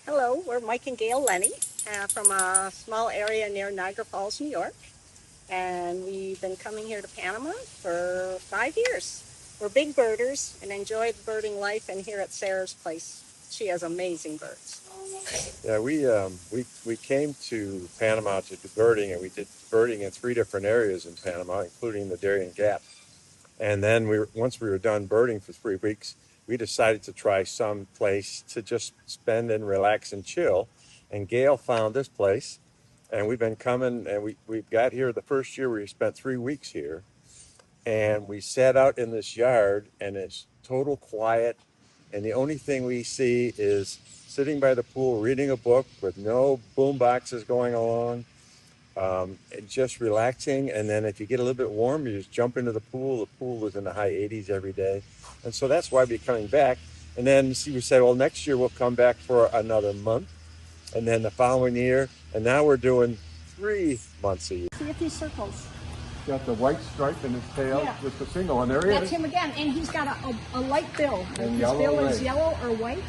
Hello, we're Mike and Gail Lenny from a small area near Niagara Falls, New York. And we've been coming here to Panama for 5 years. We're big birders and enjoy the birding life. And here at Sarah's place, she has amazing birds. Yeah, we came to Panama to do birding, and we did birding in 3 different areas in Panama, including the Darien Gap. And then once we were done birding for 3 weeks, we decided to try some place to just spend and relax and chill. And Gail found this place, and we've been coming, and we got here the first year. We spent 3 weeks here, and we sat out in this yard, and it's total quiet. And the only thing we see is sitting by the pool, reading a book with no boom boxes going along, and just relaxing. And then if you get a little bit warm, you just jump into the pool. The pool is in the high 80s every day. And so that's why we're coming back. And then we said, well, next year we'll come back for another month. And then the following year. And now we're doing 3 months a year. See a few circles. Got the white stripe in his tail, Yeah. just a single one. There he is. That's him again, and he's got a light bill. And his yellow bill is legs. yellow or white.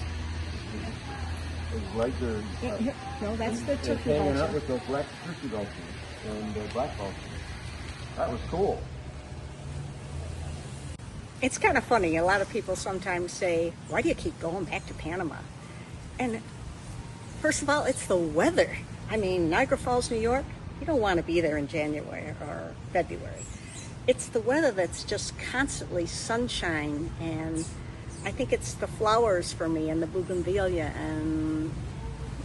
It's right there. No, that's the It's turkey hanging out vulture. with the black turkey vulture and the black vulture. That was cool. It's kind of funny. A lot of people sometimes say, why do you keep going back to Panama? And first of all, it's the weather. I mean, Niagara Falls, New York, you don't want to be there in January or February. It's the weather that's just constantly sunshine, and I think it's the flowers for me and the bougainvillea and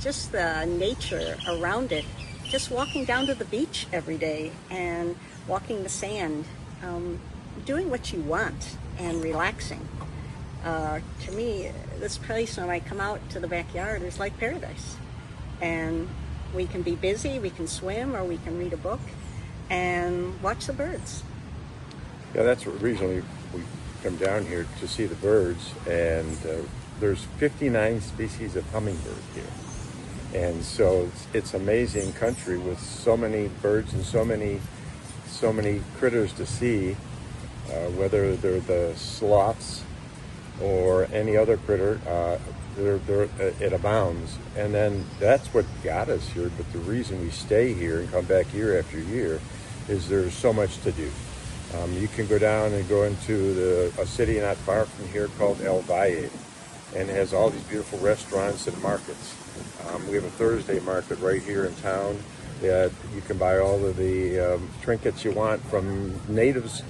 just the nature around it. Just walking down to the beach every day and walking the sand, doing what you want and relaxing. To me, this place, when I come out to the backyard, is like paradise. And we can be busy, we can swim, or we can read a book and watch the birds. Yeah, that's the reason we come down here to see the birds. And there's 59 species of hummingbird here. And so it's amazing country with so many birds and so many critters to see, whether they're the sloths or any other critter. It abounds. And then that's what got us here. But the reason we stay here and come back year after year is there's so much to do. You can go down and go into a city not far from here called El Valle, and it has all these beautiful restaurants and markets. We have a Thursday market right here in town that you can buy all of the trinkets you want from natives,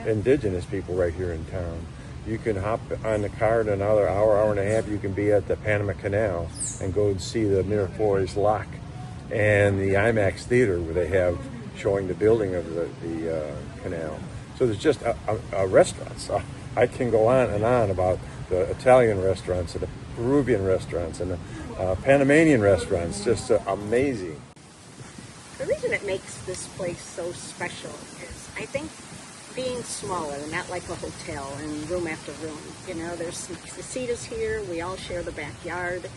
indigenous people right here in town. You can hop on the car in another hour and a half. You can be at the Panama Canal and go and see the Miraflores Lock and the IMAX Theater, where they have showing the building of the canal. So there's just restaurants. I can go on and on about the Italian restaurants and the Peruvian restaurants and the Panamanian restaurants. Just amazing. The reason it makes this place so special is, I think, being smaller, not like a hotel and room after room. You know, there's casitas here, we all share the backyard,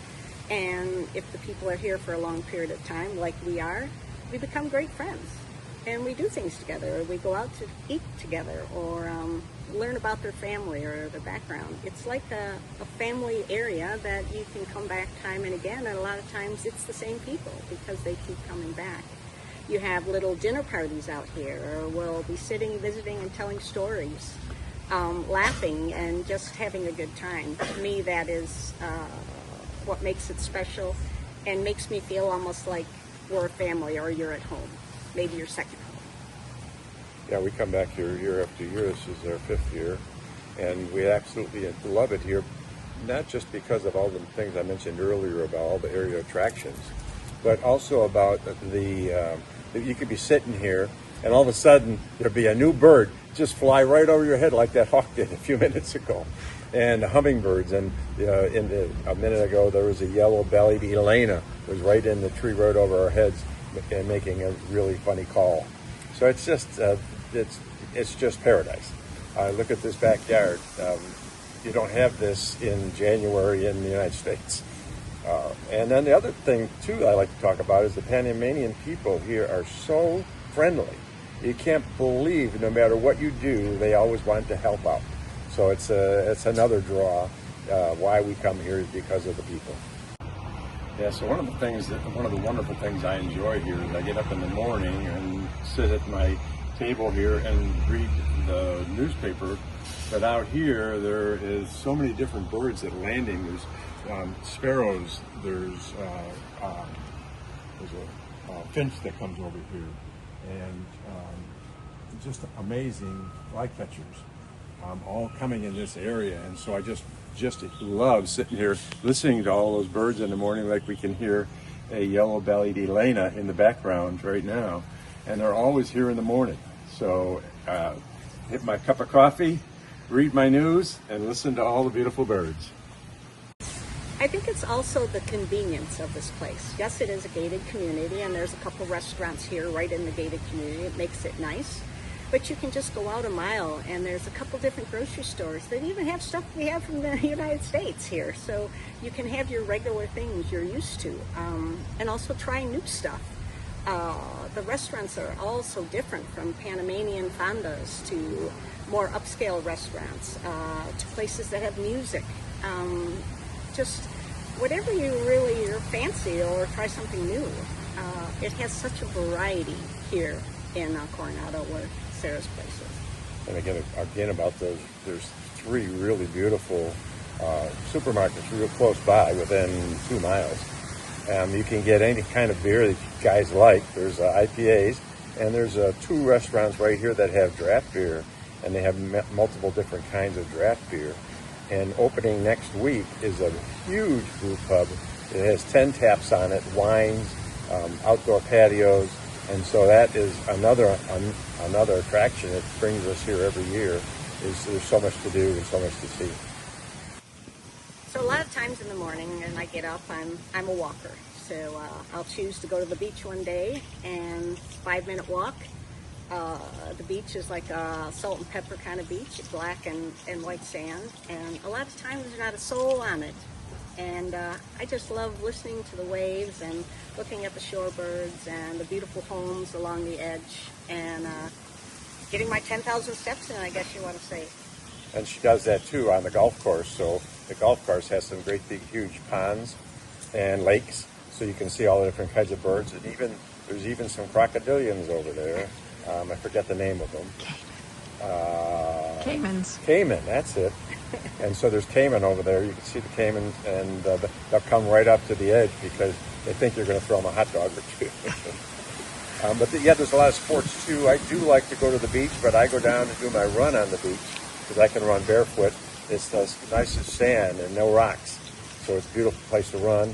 and if the people are here for a long period of time, like we are, we become great friends. And we do things together, or we go out to eat together, or learn about their family or their background. It's like a family area that you can come back time and again, and a lot of times it's the same people because they keep coming back. You have little dinner parties out here, or we'll be sitting, visiting, and telling stories, laughing, and just having a good time. To me, that is what makes it special and makes me feel almost like we're a family, or you're at home. Maybe your second home. Yeah, we come back here year after year. This is our 5th year, and we absolutely love it here, not just because of all the things I mentioned earlier about all the area attractions, but also about you could be sitting here and all of a sudden there'd be a new bird just fly right over your head like that hawk did a few minutes ago. And hummingbirds, and a minute ago there was a yellow-bellied Elena was right in the tree right over our heads and making a really funny call. So it's just paradise. Look at this backyard. You don't have this in January in the United States. And then the other thing, too, I like to talk about is the Panamanian people here are so friendly. You can't believe, no matter what you do, they always want to help out. So it's another draw. Why we come here is because of the people. Yeah, so one of the wonderful things I enjoy here is I get up in the morning and sit at my table here and read the newspaper. But out here, there is so many different birds that are landing. There's sparrows. There's a finch that comes over here, and just amazing flycatchers, all coming in this area. And so I just love sitting here listening to all those birds in the morning, like we can hear a yellow-bellied Elena in the background right now, and they're always here in the morning. So hit my cup of coffee, read my news, and listen to all the beautiful birds. I think it's also the convenience of this place. Yes, it is a gated community, and there's a couple restaurants here right in the gated community. It makes it nice. But you can just go out a mile, and there's a couple different grocery stores that even have stuff we have from the United States here. So you can have your regular things you're used to, and also try new stuff. The restaurants are all so different, from Panamanian fondas to more upscale restaurants, to places that have music. Just whatever you really fancy, or try something new. It has such a variety here in Coronado, where Sarah's place is. And again about those, there's 3 really beautiful supermarkets real close by, within 2 miles. You can get any kind of beer that you guys like. There's IPAs, and there's 2 restaurants right here that have draft beer, and they have multiple different kinds of draft beer. And opening next week is a huge brew pub. It has 10 taps on it, wines, outdoor patios, and so that is another attraction that brings us here every year. There's so much to do and so much to see. So a lot of times in the morning, when I get up, I'm a walker. So I'll choose to go to the beach one day, and 5-minute walk. The beach is like a salt and pepper kind of beach, black and white sand, and a lot of times there's not a soul on it. And I just love listening to the waves and looking at the shorebirds and the beautiful homes along the edge, and getting my 10,000 steps in, I guess you want to say. And she does that too on the golf course. So the golf course has some great big huge ponds and lakes, so you can see all the different kinds of birds, and there's even some crocodilians over there. I forget the name of them. Caimans. Caiman, that's it. And so there's caiman over there. You can see the caiman, and they'll come right up to the edge because they think you're going to throw them a hot dog or two. There's a lot of sports too. I do like to go to the beach, but I go down and do my run on the beach because I can run barefoot. It's the nicest sand and no rocks, so it's a beautiful place to run.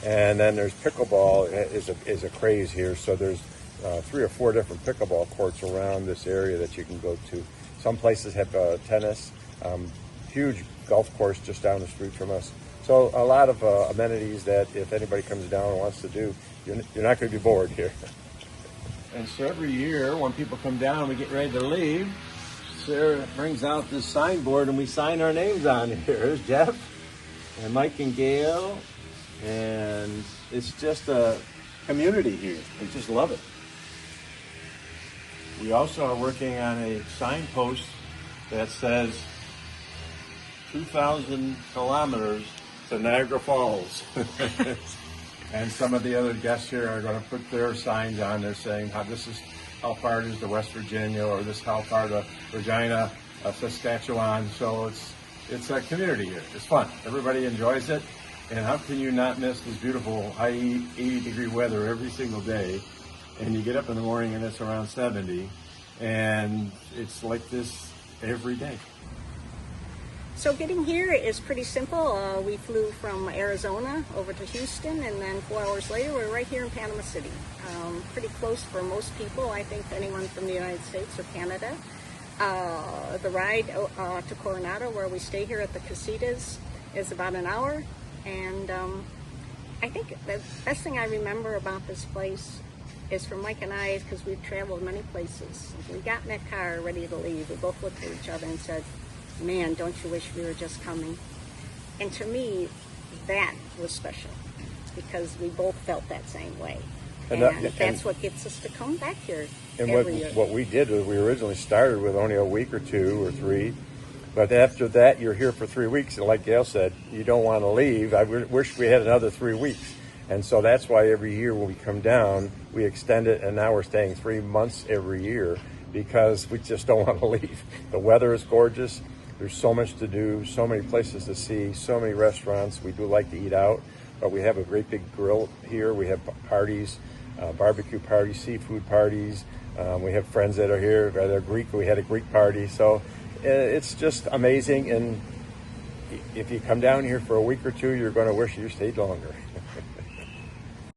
And then there's pickleball is a craze here. So there's 3 or 4 different pickleball courts around this area that you can go to. Some places have tennis, huge golf course just down the street from us. So a lot of amenities that if anybody comes down and wants to do, you're not going to be bored here. And so every year when people come down, we get ready to leave, Sarah brings out this signboard and we sign our names on here. There's Jeff and Mike and Gail, and it's just a community here. We just love it. We also are working on a signpost that says 2,000 kilometers to Niagara Falls. And some of the other guests here are going to put their signs on there saying how far it is to West Virginia, or how far to Regina, Saskatchewan. So it's a community here. It's fun. Everybody enjoys it. And how can you not miss this beautiful high 80-degree weather every single day? And you get up in the morning and it's around 70, and it's like this every day. So getting here is pretty simple. We flew from Arizona over to Houston, and then 4 hours later we're right here in Panama City. Pretty close for most people, I think, anyone from the United States or Canada. The ride to Coronado, where we stay here at the Casitas, is about an hour. And I think the best thing I remember about this place is for Mike and I, because we've traveled many places. We got in that car ready to leave. We both looked at each other and said, "Man, don't you wish we were just coming?" And to me, that was special, because we both felt that same way. And that's what gets us to come back here every year. What we did was we originally started with only a week or 2 or 3, but after that you're here for 3 weeks, and like Gail said, you don't want to leave. I wish we had another 3 weeks. And so that's why every year when we come down, we extend it, and now we're staying 3 months every year because we just don't want to leave. The weather is gorgeous. There's so much to do, so many places to see, so many restaurants. We do like to eat out, but we have a great big grill here. We have parties, barbecue parties, seafood parties. We have friends that are here. They're Greek. We had a Greek party. So it's just amazing. And if you come down here for a week or two, you're going to wish you stayed longer.